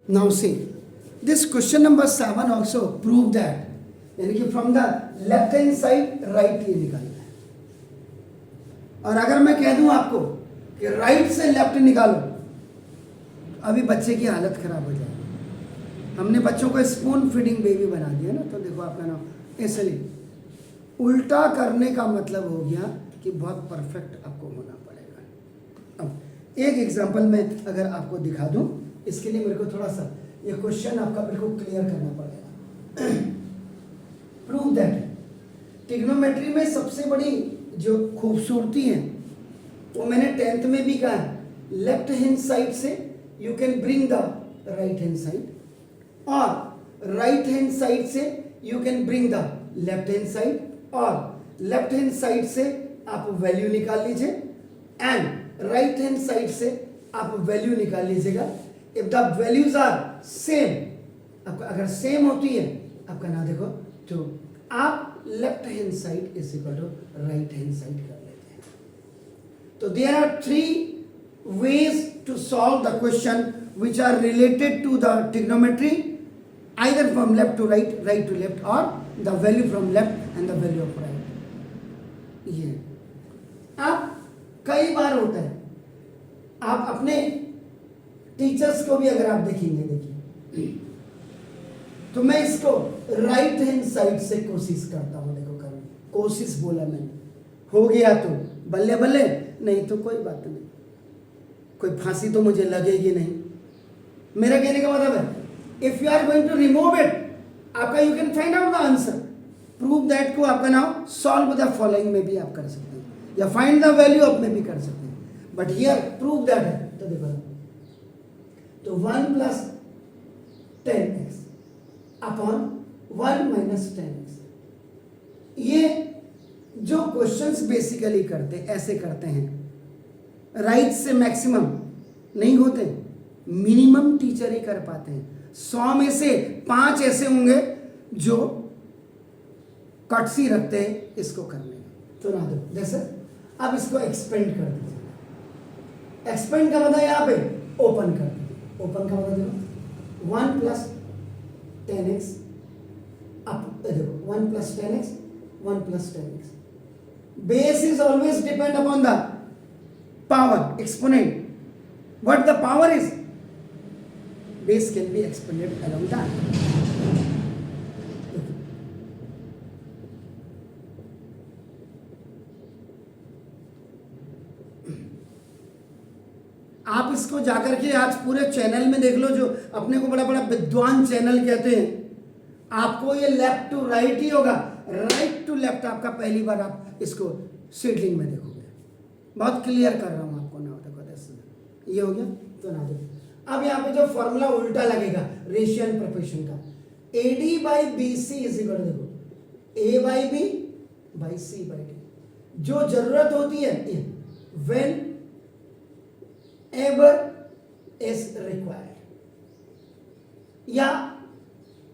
Now see this question number 7 also prove that, यानी कि from the left hand side right ये निकालना है। और अगर मैं कह दूं आपको कि राइट से लेफ्ट निकालो, अभी बच्चे की हालत खराब हो जाएगी। हमने बच्चों को स्पून फीडिंग बेबी बना दिया ना, तो देखो आपका नाम, इसलिए उल्टा करने का मतलब हो गया कि बहुत परफेक्ट आपको होना पड़ेगा। अब एक एग्जांपल में अगर आपको दिखा दूं, इसके लिए मेरे को थोड़ा सा ये क्वेश्चन आपका बिल्कुल क्लियर करना पड़ेगा। प्रूव दैट ट्रिग्नोमेट्री में सबसे बड़ी जो खूबसूरती है वो मैंने 10th में भी कहा है, लेफ्ट हैंड साइड से you can bring the right hand side, और राइट हैंड साइड से you can bring the left hand side, और लेफ्ट हैंड साइड से आप वैल्यू निकाल लीजिए एंड राइट हैंड साइड से आप वैल्यू निकाल लीजिएगा। If the values are same, आपका अगर सेम होती है आपका ना देखो, तो आप left hand side is equal to right hand side कर लेते हैं। तो there are 3 ways to solve the question which are related to the trigonometry, either from left to right, right to left, or the value from left and the value of right। ये अब कई बार होता है, आप अपने teachers को भी अगर आप देखेंगे, देखिए तो मैं इसको राइट हैंड साइड से कोशिश करता हूं, देखो करने कोशिश बोला मैंने, हो गया तो बल्ले बल्ले, नहीं तो कोई बात नहीं, कोई फांसी तो मुझे लगेगी नहीं। मेरा कहने का मतलब है if you are going to remove it, आपका you can find out the answer. Prove that को आपका नाम सॉल्व द फॉलोइंग में भी आप कर सकते हैं, या फाइंड द वैल्यू ऑफ में भी कर सकते हैं, बट हियर प्रूव दैट है। तो देखो, तो 1 + 10x अपॉन 1 - 10x, ये जो क्वेश्चंस बेसिकली करते ऐसे करते हैं, राइट से मैक्सिमम नहीं होते, मिनिमम टीचर ही कर पाते हैं। 100 में से 5 ऐसे होंगे जो कटसी रखते हैं इसको करने में। तो ना दो जैसे, अब इसको एक्सपेंड कर दीजिए। एक्सपेंड का मतलब यहां पे ओपन कर दीजिए, ओपन का मतलब देखो 1 + 10x, अब देखो 1 + 10x, 1 + 10x, base is always depend upon the power exponent. What the power is, base can be expanded along that. आप इसको जाकर के आज पूरे चैनल में देख लो, जो अपने को बड़ा बड़ा विद्वान चैनल कहते हैं, आपको ये लेफ्ट टू राइट ही होगा, राइट टू लेफ्ट आपका पहली बार आप इसको सीडलिंग में देखोगे। बहुत क्लियर कर रहा हूं आपको ना, देखो ये हो गया। तो ना देखो, अब यहाँ पे जो फॉर्मूला उल्टा लगेगा रेशियन प्रोपोर्शन का, AD/BC इज इक्वल, देखो A/B/C/D, जो जरूरत होती है व्हेन एवर इज रिक्वायर्ड, या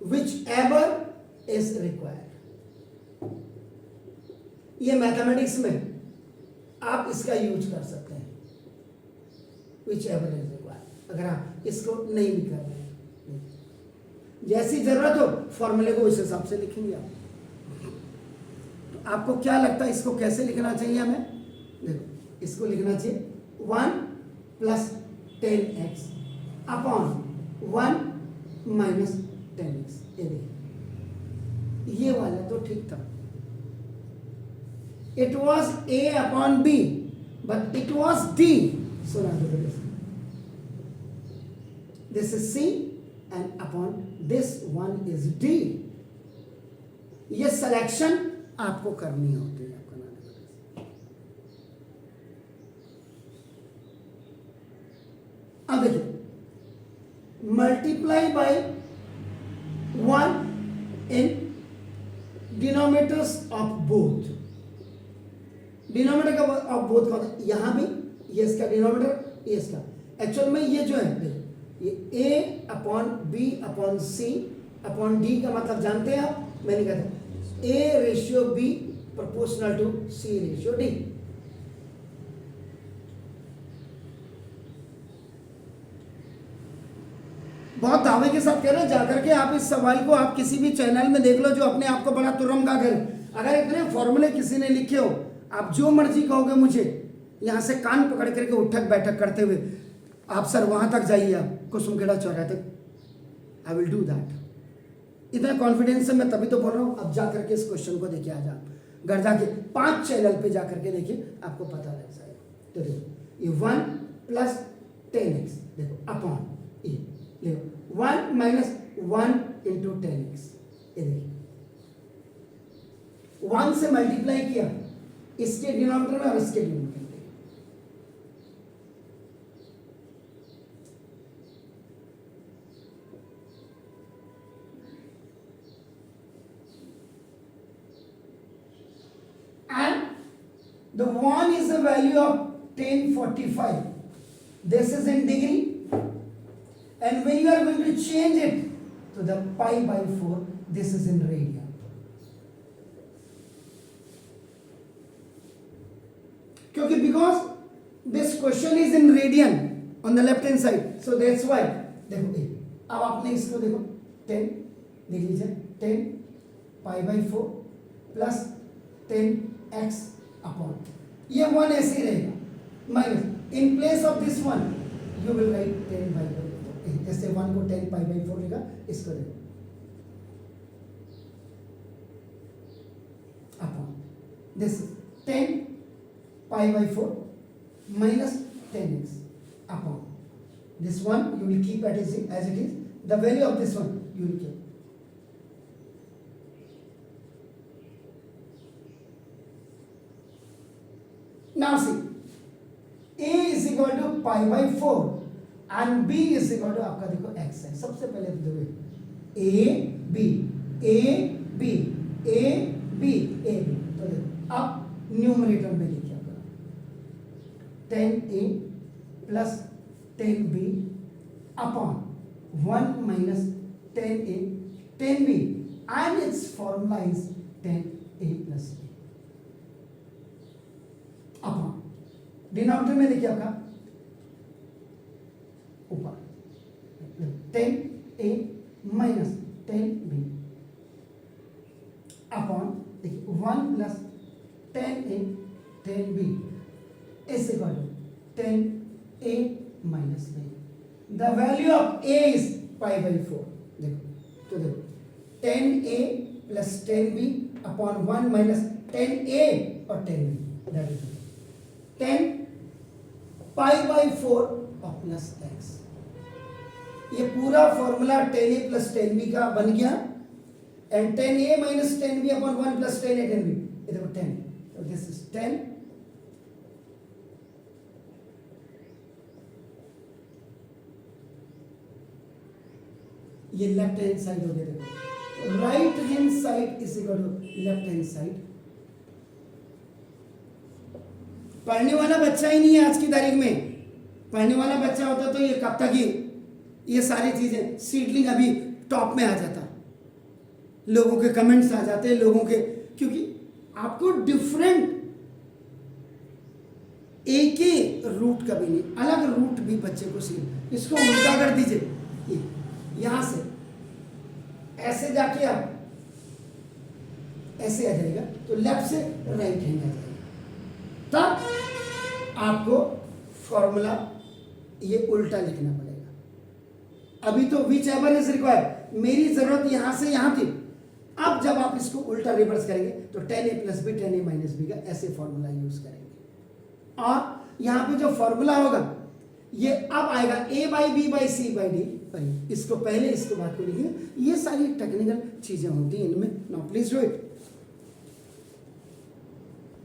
विच एवर इज रिक्वायर्ड, ये मैथमेटिक्स में आप इसका यूज कर सकते हैं, विच एवर इज रिक्वायर्ड। अगर आप इसको नहीं भी कर रहे हैं, जैसी जरूरत हो फॉर्मूले को उस हिसाब से लिखेंगे आप। तो आपको क्या लगता है इसको कैसे लिखना चाहिए हमें? देखो, इसको लिखना चाहिए 1 + 10x अपॉन 1 - 10x। ये वाला तो ठीक था, it was A/B but it was D, so now this is C and upon this one is D। ये सिलेक्शन आपको करनी होती है, आपको ना अब देखिए, multiply by 1 in denominators of both, denominator का ऑफ बोथ का यहां भी ये इसका डिनोमिनेटर, ये इसका, एक्चुअल में ये जो है ये A/B/C/D का मतलब जानते हैं आप, मैंने कहा था A/B प्रोपोर्शनल टू C/D। बहुत दावे के साथ कह रहे हैं, जाकर के आप इस सवाल को आप किसी भी चैनल में देख लो जो अपने आप को बड़ा तुरम का करे। अगर इतने फॉर्मूले किसी ने लिखे हो, आप जो मर्जी कहोगे मुझे, यहाँ से कान पकड़ करके उठक बैठक करते हुए आप सर वहाँ तक जाइए, आप कुसुमखेड़ा चौराहे तक, आई विल डू दैट। इतना कॉन्फिडेंस से मैं तभी तो बोल रहा हूँ। अब जा करके इस क्वेश्चन को देखिए, आज आप घर जाके 5 चैनल पे जा करके देखिए, आपको पता लग जाएगा। तो देखो ये 1 + 10x, देखो अपॉन ये देखो 1 - 1 × 10x, ये देखिए 1 से मल्टीप्लाई किया इसके डिनोमिनेटर में और इसके डिनोमिनेटर में, and the 1 is the value of 1045. This is in degree, and when you are going to change it to the pi/4, this is in radian. क्योंकि because this question is in radian on the left hand side, so that's why देखो ये, अब आपने इसको देखो 10 लिख लीजिए, 10 pi/4 plus 10x upon ये 1 ऐसे ही रहेगा, minus in place of this 1 you will write 10/4। जैसे 1 को 10 pi/4 लिखा, इसको देखो upon this 10 pi/4 minus 10x upon this one you will keep as it is, the value of this one you will keep. Now see, a is equal to pi/4 and b is equal to आपका देखो x है। सबसे पहले तो देखो a b a b a b a b, तो देखो अब न्यूमरेटर में लिखिए 10a plus 10b upon 1 minus 10a 10b, and its formula is 10a plus b upon denominator में देखिए आपका ऊपर 10a minus 10b upon देखिए 1 plus 10a 10b is equal to 10a minus b. The value of a is pi/4. देखो तो देखो 10a plus 10b upon 1 minus 10a और 10b, that is 10 pi/4 और plus x। ये पूरा formula 10a plus 10b का बन गया, and 10a minus 10b upon 1 plus 10a 10b, ये देखो 10, so this is 10 ये लेफ्ट हैंड साइड हो गया। देखो right hand side is equal to left hand side. पढ़ने वाला बच्चा ही नहीं है आज की तारीख में। पढ़ने वाला बच्चा होता तो ये कब तक ही ये सारी चीजें सीडलिंग अभी टॉप में आ जाता, लोगों के कमेंट्स आ जाते, लोगों के, क्योंकि आपको डिफरेंट एक ही रूट कभी नहीं, अलग रूट भी बच्चे को सीख। इसको उल्टा कर दीजिए, यहां से ऐसे जाके आप ऐसे आ जाएगा, तो लेफ्ट से राइट हैंड आ जाएगा, तब आपको फॉर्मूला ये उल्टा लिखना पड़ेगा। अभी तो विच एवर इज रिक्वायर्ड, मेरी जरूरत यहां से यहां थी, अब जब आप इसको उल्टा रिवर्स करेंगे तो 10a plus b 10a minus b का ऐसे फॉर्मूला यूज करेंगे। और यहां पे जो फॉर्मूला होगा ये अब आएगा a/b/c/d, इसको पहले इसको बाद को लिखेंगे। ये सारी टेक्निकल चीजें होती हैं इनमें। Now please do it.